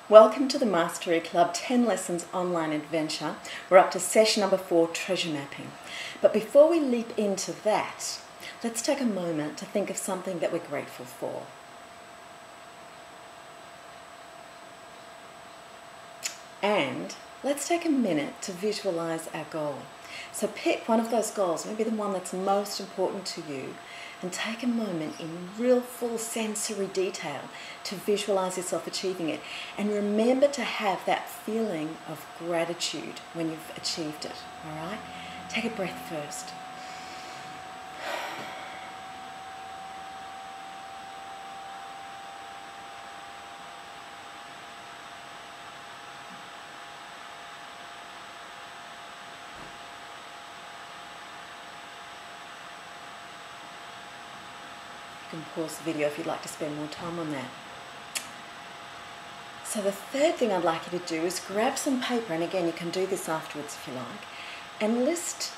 Welcome to the Mastery Club 10 Lessons Online Adventure. We're up to session number 4, treasure mapping. But before we leap into that, let's take a moment to think of something that we're grateful for. And let's take a minute to visualize our goal. So pick one of those goals, maybe the one that's most important to you, and take a moment in real full sensory detail to visualize yourself achieving it. And remember to have that feeling of gratitude when you've achieved it, all right? Take a breath first. You can pause the video if you'd like to spend more time on that. So the third thing I'd like you to do is grab some paper, and again you can do this afterwards if you like, and list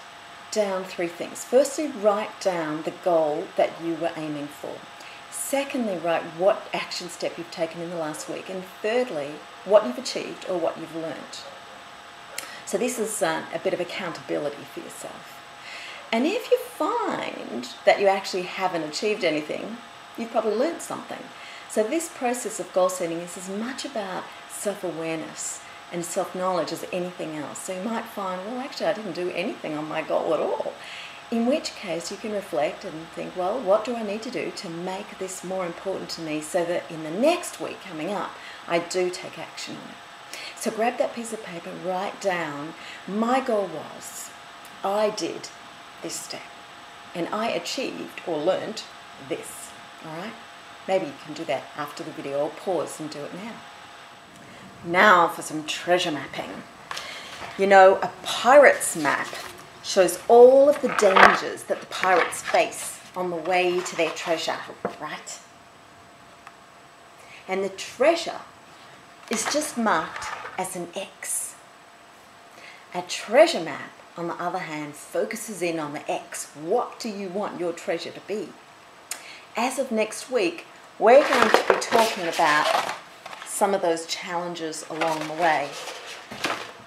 down 3 things. Firstly, write down the goal that you were aiming for. Secondly, write what action step you've taken in the last week. And thirdly, what you've achieved or what you've learnt. So this is a bit of accountability for yourself. And if you find that you actually haven't achieved anything, you've probably learnt something. So this process of goal setting is as much about self-awareness and self-knowledge as anything else. So you might find, well, actually I didn't do anything on my goal at all. In which case you can reflect and think, well, what do I need to do to make this more important to me so that in the next week coming up, I do take action on it. So grab that piece of paper, write down, my goal was, I did this step, and I achieved or learnt this, all right? Maybe you can do that after the video, or pause and do it now. Now for some treasure mapping. You know, a pirate's map shows all of the dangers that the pirates face on the way to their treasure, right? And the treasure is just marked as an X. A treasure map, on the other hand, focuses in on the X. What do you want your treasure to be? As of next week, we're going to be talking about some of those challenges along the way.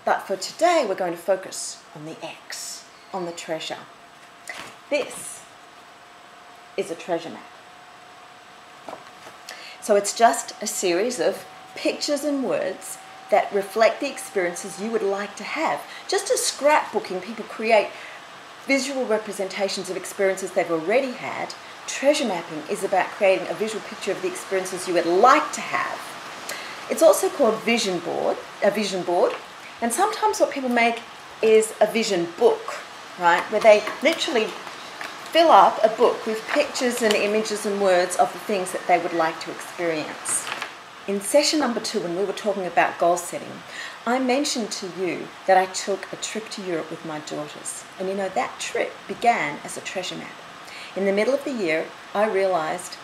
But for today, we're going to focus on the X, on the treasure. This is a treasure map. So it's just a series of pictures and words that reflect the experiences you would like to have. Just as scrapbooking, people create visual representations of experiences they've already had, treasure mapping is about creating a visual picture of the experiences you would like to have. It's also called a vision board, and sometimes what people make is a vision book, right, where they literally fill up a book with pictures and images and words of the things that they would like to experience. In session number 2, when we were talking about goal setting, I mentioned to you that I took a trip to Europe with my daughters. And you know, that trip began as a treasure map. In the middle of the year, I realized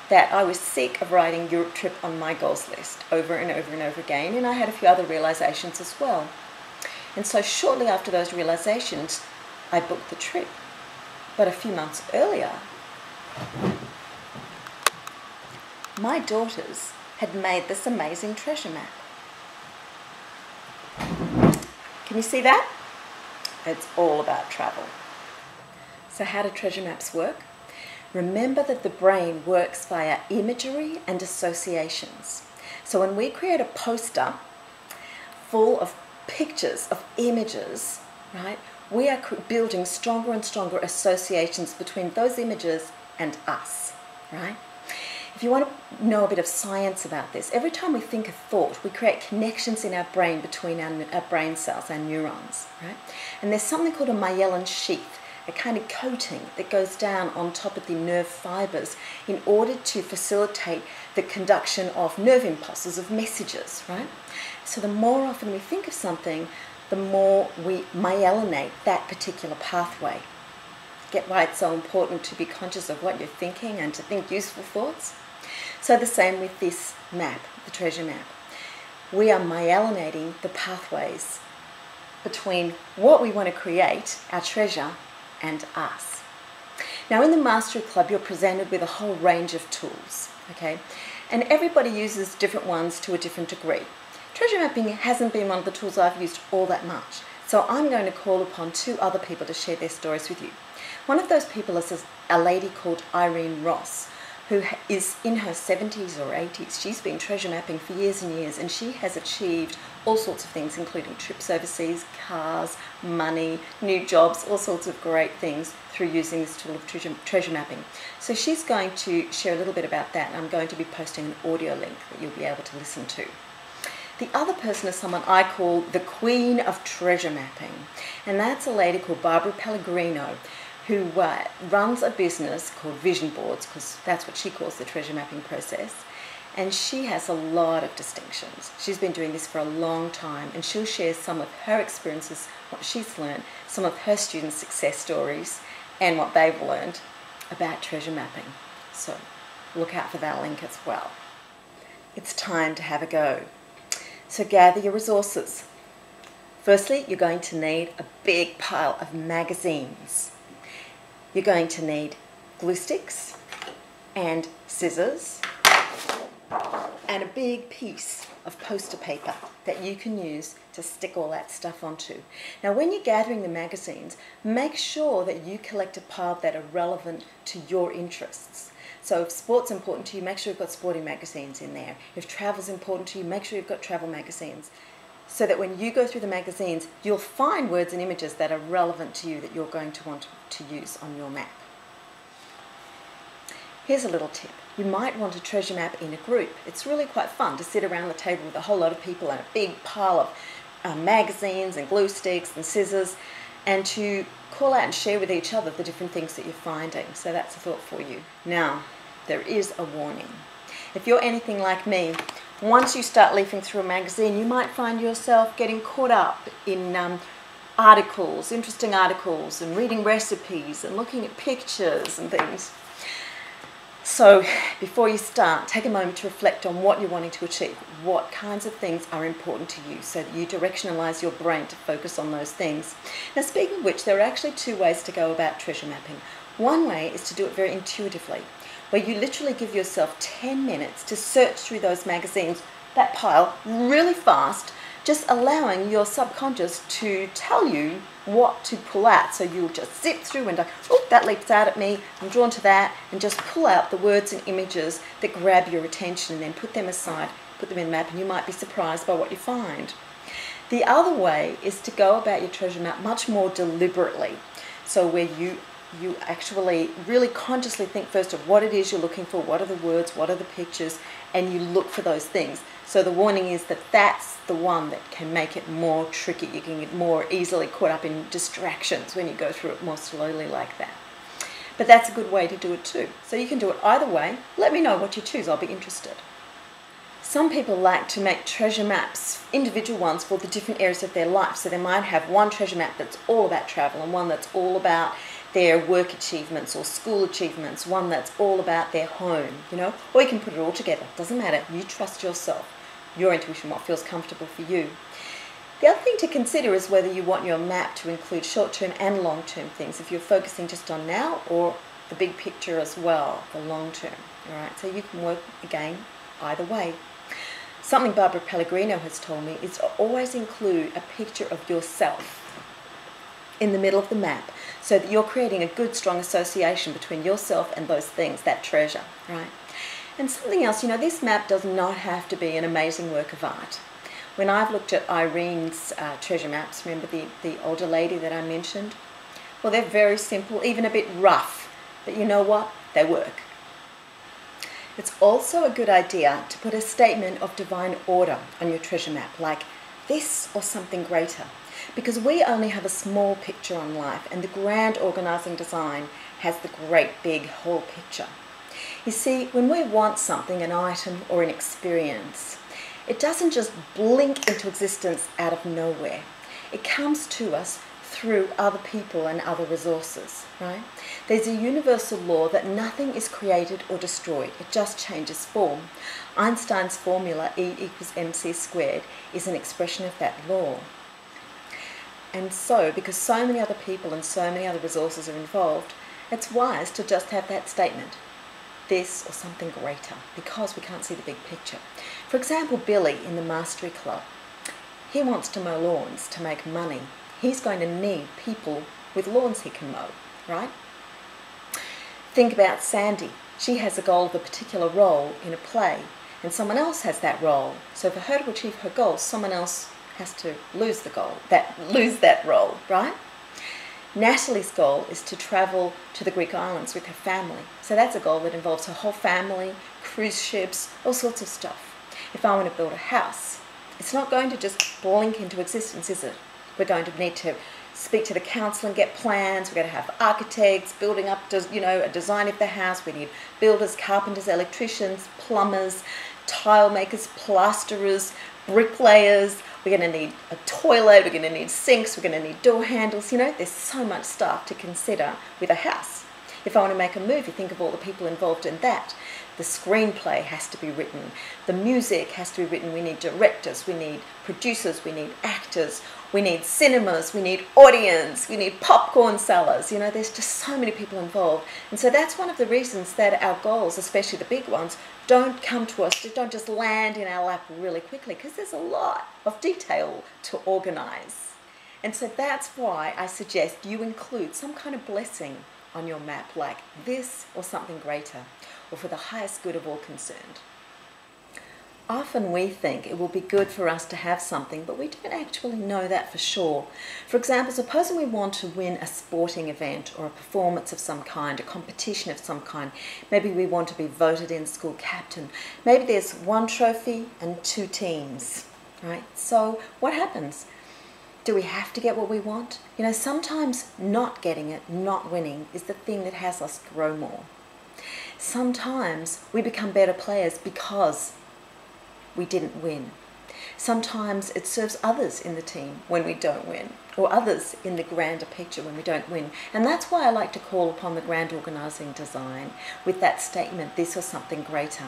that I was sick of writing Europe trip on my goals list over and over and over again, and I had a few other realizations as well. And so shortly after those realizations, I booked the trip. But a few months earlier, my daughters had made this amazing treasure map. Can you see that? It's all about travel. So how do treasure maps work? Remember that the brain works via imagery and associations. So when we create a poster full of pictures, of images, right, we are building stronger and stronger associations between those images and us, right? If you want to know a bit of science about this, every time we think a thought, we create connections in our brain between our brain cells, our neurons, right? And there's something called a myelin sheath, a kind of coating that goes down on top of the nerve fibers in order to facilitate the conduction of nerve impulses, of messages, right? So the more often we think of something, the more we myelinate that particular pathway. Get why it's so important to be conscious of what you're thinking and to think useful thoughts? So the same with this map, the treasure map. We are myelinating the pathways between what we want to create, our treasure, and us. Now in the Mastery Club, you're presented with a whole range of tools, okay? And everybody uses different ones to a different degree. Treasure mapping hasn't been one of the tools I've used all that much, so I'm going to call upon two other people to share their stories with you. One of those people is a lady called Irene Ross, who is in her 70s or 80s. She's been treasure mapping for years and years, and she has achieved all sorts of things, including trips overseas, cars, money, new jobs, all sorts of great things through using this tool of treasure mapping. So she's going to share a little bit about that, and I'm going to be posting an audio link that you'll be able to listen to. The other person is someone I call the Queen of Treasure Mapping, and that's a lady called Barbara Pellegrino, who runs a business called Vision Boards, because that's what she calls the treasure mapping process. And she has a lot of distinctions. She's been doing this for a long time, and she'll share some of her experiences, what she's learned, some of her students' success stories, and what they've learned about treasure mapping. So look out for that link as well. It's time to have a go. So gather your resources. Firstly, you're going to need a big pile of magazines. You're going to need glue sticks and scissors and a big piece of poster paper that you can use to stick all that stuff onto. Now, when you're gathering the magazines, make sure that you collect a pile that are relevant to your interests. So if sport's important to you, make sure you've got sporting magazines in there. If travel's important to you, make sure you've got travel magazines, so that when you go through the magazines, you'll find words and images that are relevant to you that you're going to want to use on your map. Here's a little tip. You might want to treasure map in a group. It's really quite fun to sit around the table with a whole lot of people and a big pile of magazines and glue sticks and scissors, and to call out and share with each other the different things that you're finding. So that's a thought for you. Now, there is a warning. If you're anything like me, once you start leafing through a magazine, you might find yourself getting caught up in articles, interesting articles, and reading recipes and looking at pictures and things. So before you start, take a moment to reflect on what you're wanting to achieve, what kinds of things are important to you, so that you directionalize your brain to focus on those things. Now, speaking of which, there are actually two ways to go about treasure mapping. One way is to do it very intuitively, where you literally give yourself 10 minutes to search through those magazines, that pile, really fast, just allowing your subconscious to tell you what to pull out. So you'll just zip through and go, oh, that leaps out at me, I'm drawn to that, and just pull out the words and images that grab your attention, and then put them aside, put them in the map, and you might be surprised by what you find. The other way is to go about your treasure map much more deliberately. So where you actually really consciously think first of what it is you're looking for, what are the words, what are the pictures, and you look for those things. So the warning is that that's the one that can make it more tricky. You can get more easily caught up in distractions when you go through it more slowly like that. But that's a good way to do it too. So you can do it either way. Let me know what you choose. I'll be interested. Some people like to make treasure maps, individual ones, for the different areas of their life. So they might have one treasure map that's all about travel, and one that's all about their work achievements or school achievements, one that's all about their home, or you can put it all together. Doesn't matter. You trust yourself, your intuition, what feels comfortable for you. The other thing to consider is whether you want your map to include short-term and long-term things, if you're focusing just on now, or the big picture as well, the long-term. All right, so you can work, again, either way. Something Barbara Pellegrino has told me is to always include a picture of yourself in the middle of the map, so that you're creating a good, strong association between yourself and those things, that treasure, right? And something else, this map does not have to be an amazing work of art. When I've looked at Irene's treasure maps, remember the older lady that I mentioned? Well, they're very simple, even a bit rough, but you know what? They work. It's also a good idea to put a statement of divine order on your treasure map, like this or something greater, because we only have a small picture on life, and the grand organizing design has the great big whole picture. You see, when we want something, an item or an experience, it doesn't just blink into existence out of nowhere. It comes to us through other people and other resources, right? There's a universal law that nothing is created or destroyed. It just changes form. Einstein's formula, E equals mc squared, is an expression of that law. And so, because so many other people and so many other resources are involved, it's wise to just have that statement. this or something greater because we can't see the big picture. For example, Billy in the Mastery Club, he wants to mow lawns to make money. He's going to need people with lawns he can mow, right? Think about Sandy. She has a goal of a particular role in a play, and someone else has that role. So for her to achieve her goal, someone else has to lose that role, right? Natalie's goal is to travel to the Greek islands with her family. So that's a goal that involves her whole family, cruise ships, all sorts of stuff. If I want to build a house, it's not going to just blink into existence, is it? We're going to need to speak to the council and get plans. We're going to have architects building up, a design of the house. We need builders, carpenters, electricians, plumbers, tile makers, plasterers, bricklayers. We're going to need a toilet. We're going to need sinks. We're going to need door handles. There's so much stuff to consider with a house. If I want to make a movie, think of all the people involved in that. The screenplay has to be written. The music has to be written. We need directors. We need producers. We need actors. We need cinemas. We need audience. We need popcorn sellers. There's just so many people involved. And so that's one of the reasons that our goals, especially the big ones, don't come to us, don't just land in our lap really quickly, because there's a lot of detail to organize. And so that's why I suggest you include some kind of blessing on your map, like this or something greater, or for the highest good of all concerned. Often we think it will be good for us to have something, but we don't actually know that for sure. For example, supposing we want to win a sporting event or a performance of some kind, a competition of some kind. Maybe we want to be voted in school captain. Maybe there's one trophy and 2 teams, right? So what happens? Do we have to get what we want? Sometimes not getting it, not winning, is the thing that has us grow more. Sometimes we become better players because we didn't win. Sometimes it serves others in the team when we don't win, or others in the grander picture when we don't win. And that's why I like to call upon the grand organising design with that statement, this or something greater,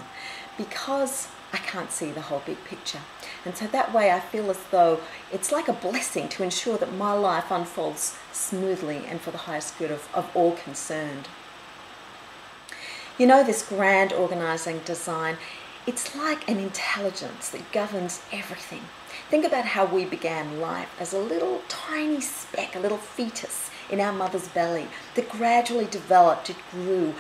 because I can't see the whole big picture. And so that way I feel as though it's like a blessing to ensure that my life unfolds smoothly and for the highest good of all concerned. This grand organising design, it's like an intelligence that governs everything. Think about how we began life as a little tiny speck, a little fetus in our mother's belly that gradually developed. It grew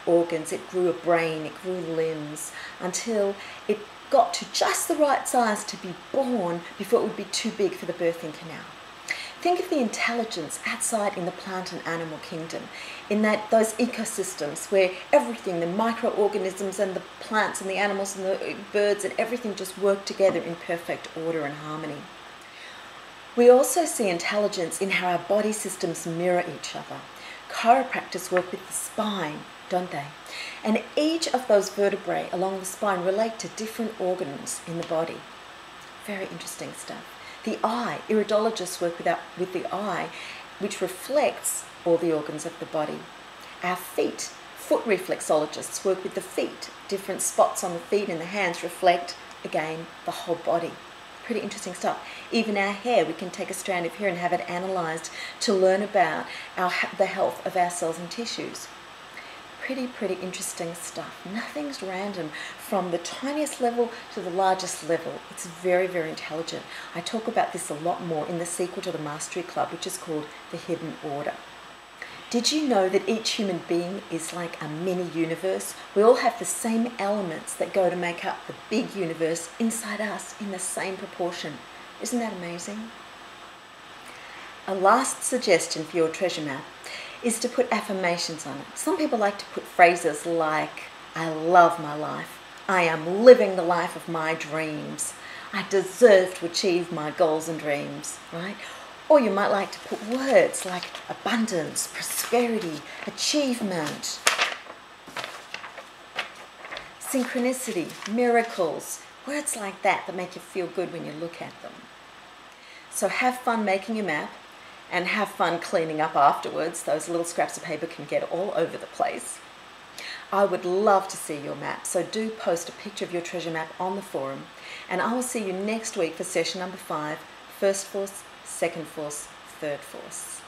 organs, it grew a brain, it grew limbs, until it got to just the right size to be born before it would be too big for the birthing canal. Think of the intelligence outside in the plant and animal kingdom, in those ecosystems where everything, the microorganisms and the plants and the animals and the birds and everything just work together in perfect order and harmony. We also see intelligence in how our body systems mirror each other. Chiropractors work with the spine, don't they? And each of those vertebrae along the spine relate to different organs in the body. Very interesting stuff. The eye, iridologists work with the eye, which reflects all the organs of the body. Our feet, foot reflexologists work with the feet. Different spots on the feet and the hands reflect, again, the whole body. Pretty interesting stuff. Even our hair, we can take a strand of hair and have it analysed to learn about the health of our cells and tissues. Pretty interesting stuff. Nothing's random from the tiniest level to the largest level. It's very intelligent. I talk about this a lot more in the sequel to the Mastery Club, which is called The Hidden Order. Did you know that each human being is like a mini universe? We all have the same elements that go to make up the big universe inside us in the same proportion. Isn't that amazing? A last suggestion for your treasure map is to put affirmations on it. Some people like to put phrases like, I love my life, I am living the life of my dreams, I deserve to achieve my goals and dreams, right? Or you might like to put words like abundance, prosperity, achievement, synchronicity, miracles, words like that make you feel good when you look at them. So have fun making your map, and have fun cleaning up afterwards. Those little scraps of paper can get all over the place. I would love to see your map, so do post a picture of your treasure map on the forum, and I will see you next week for session number 5, first force, second force, third force.